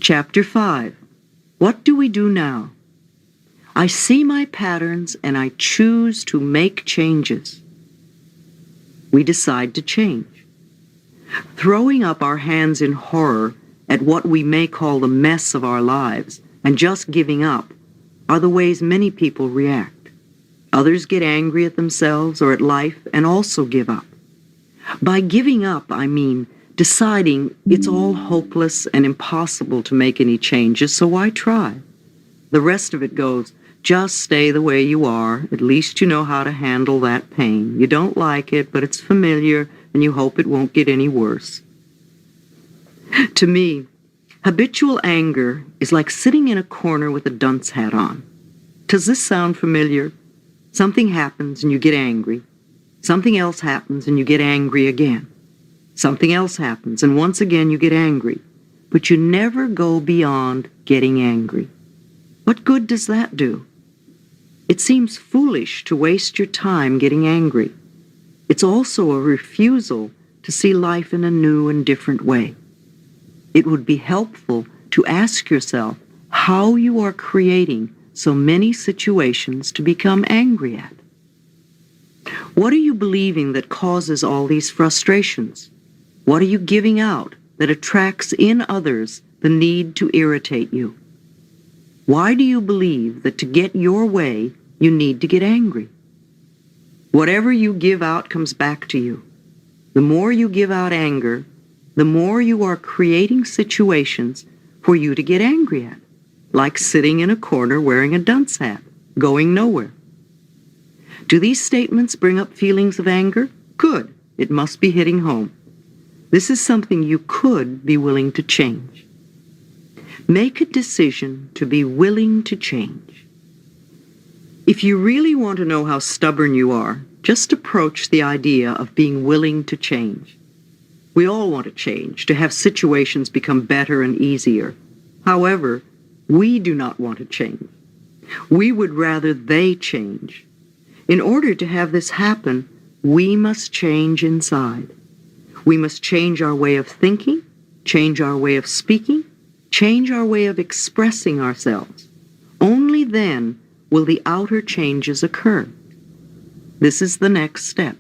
Chapter 5. What do we do now? I see my patterns and I choose to make changes. We decide to change. Throwing up our hands in horror at what we may call the mess of our lives and just giving up are the ways many people react. Others get angry at themselves or at life and also give up. By giving up, I mean deciding it's all hopeless and impossible to make any changes, so why try? The rest of it goes, just stay the way you are. At least you know how to handle that pain. You don't like it, but it's familiar, and you hope it won't get any worse. To me, habitual anger is like sitting in a corner with a dunce hat on. Does this sound familiar? Something happens and you get angry. Something else happens and you get angry again. Something else happens and once again you get angry. But you never go beyond getting angry. What good does that do? It seems foolish to waste your time getting angry. It's also a refusal to see life in a new and different way. It would be helpful to ask yourself how you are creating so many situations to become angry at. What are you believing that causes all these frustrations? What are you giving out that attracts in others the need to irritate you? Why do you believe that to get your way, you need to get angry? Whatever you give out comes back to you. The more you give out anger, the more you are creating situations for you to get angry at, like sitting in a corner wearing a dunce hat, going nowhere. Do these statements bring up feelings of anger? Good. It must be hitting home. This is something you could be willing to change. Make a decision to be willing to change. If you really want to know how stubborn you are, just approach the idea of being willing to change. We all want to change, to have situations become better and easier. However, we do not want to change. We would rather they change. In order to have this happen, we must change inside. We must change our way of thinking, change our way of speaking, change our way of expressing ourselves. Only then will the outer changes occur. This is the next step.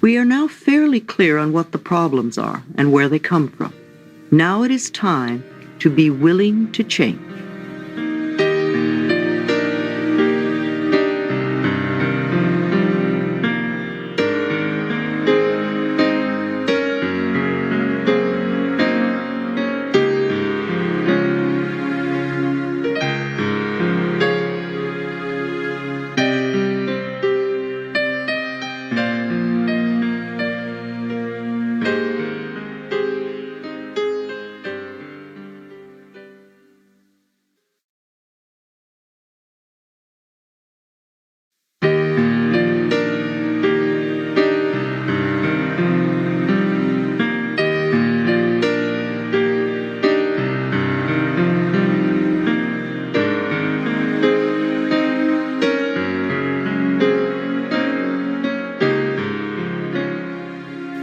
We are now fairly clear on what the problems are and where they come from. Now it is time to be willing to change.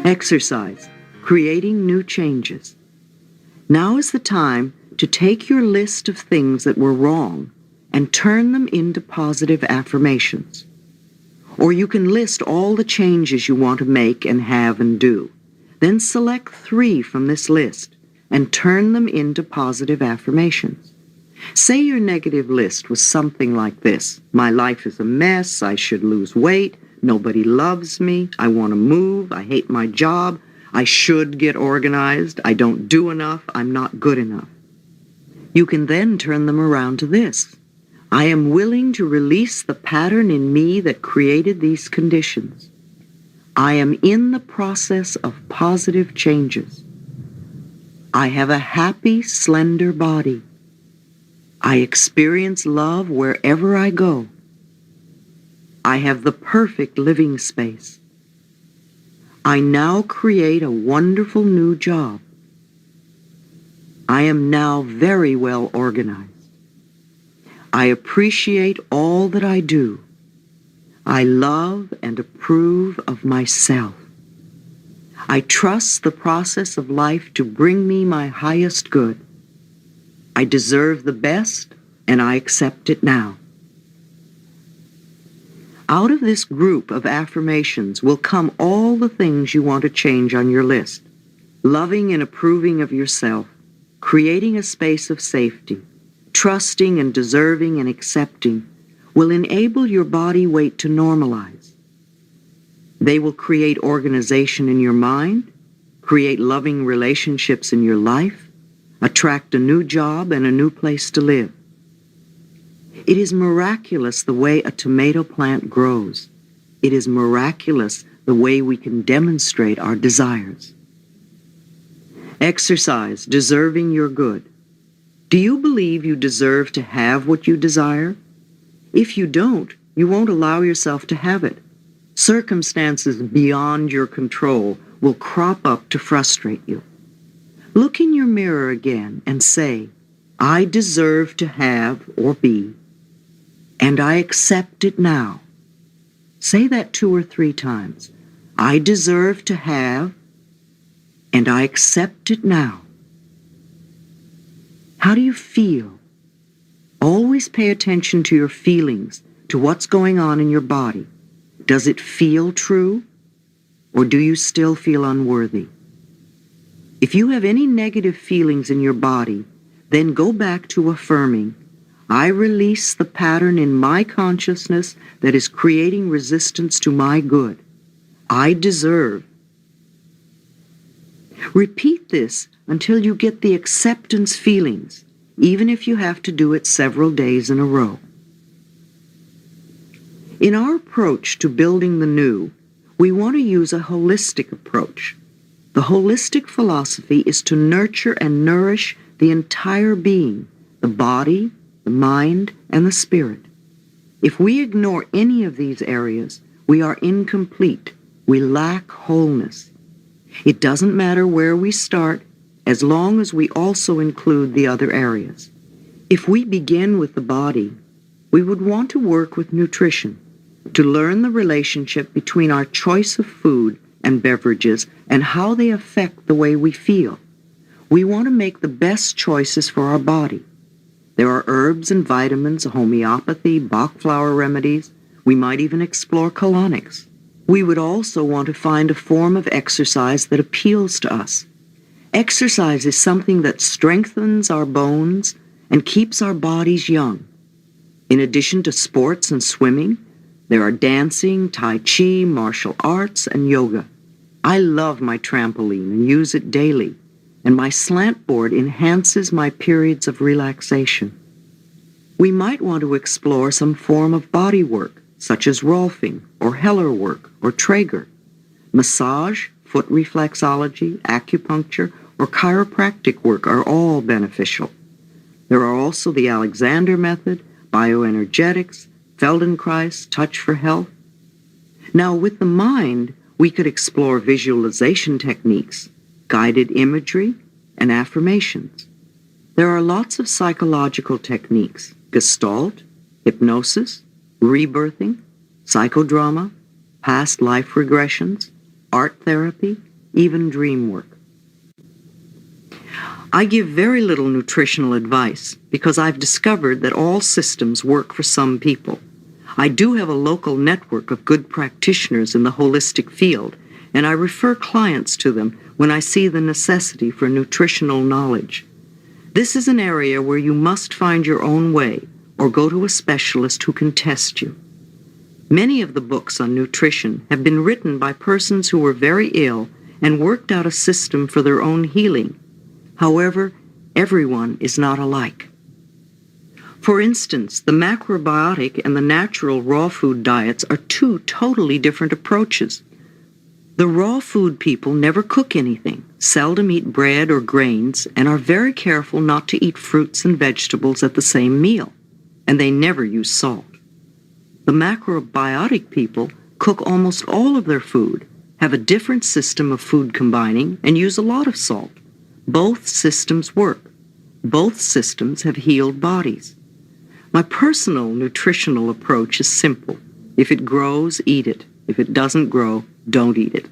Exercise, creating new changes. Now is the time to take your list of things that were wrong and turn them into positive affirmations. Or you can list all the changes you want to make and have and do. Then select 3 from this list and turn them into positive affirmations. Say your negative list was something like this: my life is a mess, I should lose weight, nobody loves me, I want to move, I hate my job, I should get organized, I don't do enough, I'm not good enough. You can then turn them around to this: I am willing to release the pattern in me that created these conditions. I am in the process of positive changes. I have a happy, slender body. I experience love wherever I go. I have the perfect living space. I now create a wonderful new job. I am now very well organized. I appreciate all that I do. I love and approve of myself. I trust the process of life to bring me my highest good. I deserve the best, and I accept it now. Out of this group of affirmations will come all the things you want to change on your list. Loving and approving of yourself, creating a space of safety, trusting and deserving and accepting will enable your body weight to normalize. They will create organization in your mind, create loving relationships in your life, attract a new job and a new place to live. It is miraculous the way a tomato plant grows. It is miraculous the way we can demonstrate our desires. Exercise, deserving your good. Do you believe you deserve to have what you desire? If you don't, you won't allow yourself to have it. Circumstances beyond your control will crop up to frustrate you. Look in your mirror again and say, I deserve to have or be, and I accept it now. Say that 2 or 3 times. I deserve to have, and I accept it now. How do you feel? Always pay attention to your feelings, to what's going on in your body. Does it feel true, or do you still feel unworthy? If you have any negative feelings in your body, then go back to affirming, I release the pattern in my consciousness that is creating resistance to my good. I deserve. Repeat this until you get the acceptance feelings, even if you have to do it several days in a row. In our approach to building the new, we want to use a holistic approach. The holistic philosophy is to nurture and nourish the entire being, the body, the mind, and the spirit. If we ignore any of these areas, we are incomplete. We lack wholeness. It doesn't matter where we start, as long as we also include the other areas. If we begin with the body, we would want to work with nutrition, to learn the relationship between our choice of food and beverages and how they affect the way we feel. We want to make the best choices for our body. There are herbs and vitamins, homeopathy, Bach flower remedies. We might even explore colonics. We would also want to find a form of exercise that appeals to us. Exercise is something that strengthens our bones and keeps our bodies young. In addition to sports and swimming, there are dancing, tai chi, martial arts, and yoga. I love my trampoline and use it daily, and my slant board enhances my periods of relaxation. We might want to explore some form of body work, such as Rolfing, or Heller work, or Traeger. Massage, foot reflexology, acupuncture, or chiropractic work are all beneficial. There are also the Alexander method, bioenergetics, Feldenkrais, Touch for Health. Now, with the mind, we could explore visualization techniques, guided imagery, and affirmations. There are lots of psychological techniques, Gestalt, hypnosis, rebirthing, psychodrama, past life regressions, art therapy, even dream work. I give very little nutritional advice because I've discovered that all systems work for some people. I do have a local network of good practitioners in the holistic field, and I refer clients to them when I see the necessity for nutritional knowledge. This is an area where you must find your own way or go to a specialist who can test you. Many of the books on nutrition have been written by persons who were very ill and worked out a system for their own healing. However, everyone is not alike. For instance, the macrobiotic and the natural raw food diets are 2 totally different approaches. The raw food people never cook anything, seldom eat bread or grains, and are very careful not to eat fruits and vegetables at the same meal, and they never use salt. The macrobiotic people cook almost all of their food, have a different system of food combining, and use a lot of salt. Both systems work. Both systems have healed bodies. My personal nutritional approach is simple. If it grows, eat it. If it doesn't grow, don't eat it.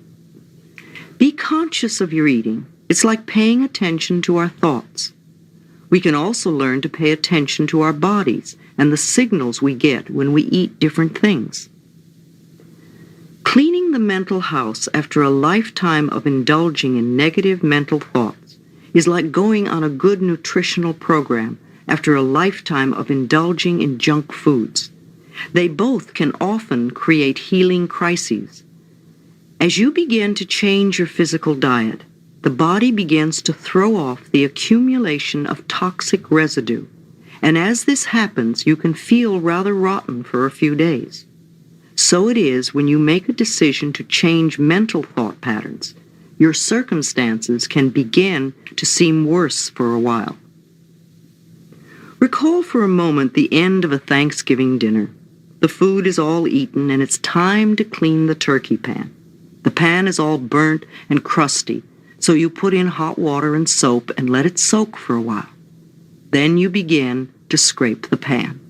Be conscious of your eating. It's like paying attention to our thoughts. We can also learn to pay attention to our bodies and the signals we get when we eat different things. Cleaning the mental house after a lifetime of indulging in negative mental thoughts is like going on a good nutritional program after a lifetime of indulging in junk foods. They both can often create healing crises. As you begin to change your physical diet, the body begins to throw off the accumulation of toxic residue, and as this happens, you can feel rather rotten for a few days. So it is when you make a decision to change mental thought patterns. Your circumstances can begin to seem worse for a while. Recall for a moment the end of a Thanksgiving dinner. The food is all eaten and it's time to clean the turkey pan. The pan is all burnt and crusty, so you put in hot water and soap and let it soak for a while. Then you begin to scrape the pan.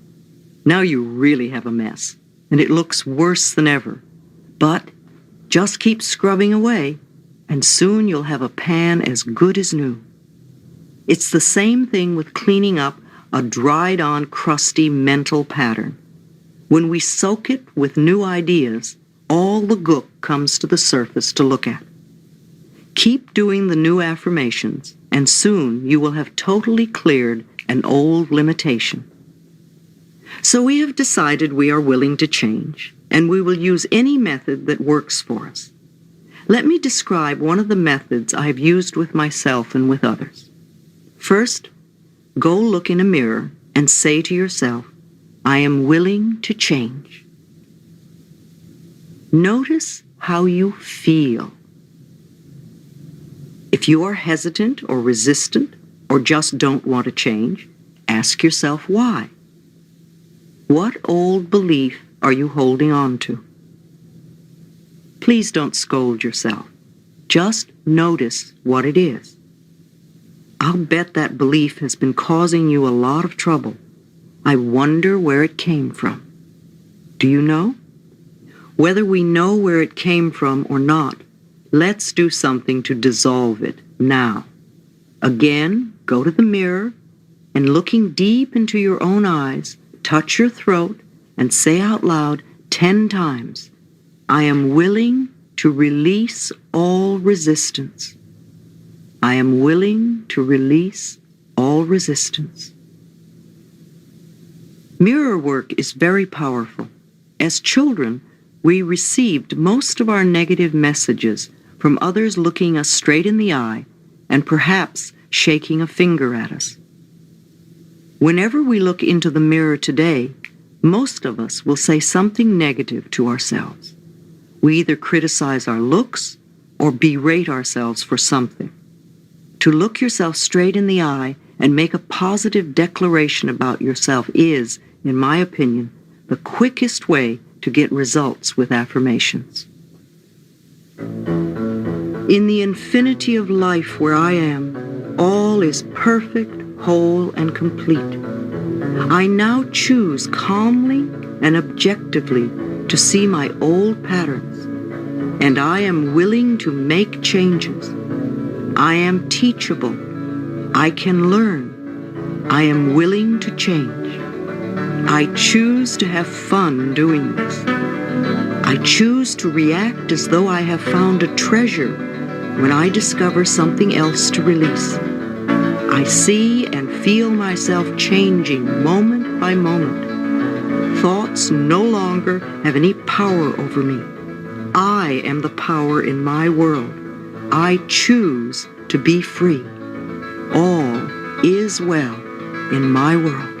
Now you really have a mess, and it looks worse than ever. But just keep scrubbing away, and soon you'll have a pan as good as new. It's the same thing with cleaning up a dried-on, crusty mental pattern. When we soak it with new ideas, all the gook comes to the surface to look at. Keep doing the new affirmations, and soon you will have totally cleared an old limitation. So we have decided we are willing to change, and we will use any method that works for us. Let me describe one of the methods I have used with myself and with others. First, go look in a mirror and say to yourself, I am willing to change. Notice how you feel. If you are hesitant or resistant or just don't want to change, ask yourself why. What old belief are you holding on to? Please don't scold yourself. Just notice what it is. I'll bet that belief has been causing you a lot of trouble. I wonder where it came from. Do you know? Whether we know where it came from or not, let's do something to dissolve it now. Again, go to the mirror and looking deep into your own eyes, touch your throat and say out loud 10 times, I am willing to release all resistance. I am willing to release all resistance. Mirror work is very powerful. As children, we received most of our negative messages from others looking us straight in the eye and perhaps shaking a finger at us. Whenever we look into the mirror today, most of us will say something negative to ourselves. We either criticize our looks or berate ourselves for something. To look yourself straight in the eye and make a positive declaration about yourself is, in my opinion, the quickest way to get results with affirmations. In the infinity of life where I am, all is perfect, whole, and complete. I now choose calmly and objectively to see my old patterns, and I am willing to make changes. I am teachable. I can learn. I am willing to change. I choose to have fun doing this. I choose to react as though I have found a treasure when I discover something else to release. I see and feel myself changing moment by moment. Thoughts no longer have any power over me. I am the power in my world. I choose to be free. All is well in my world.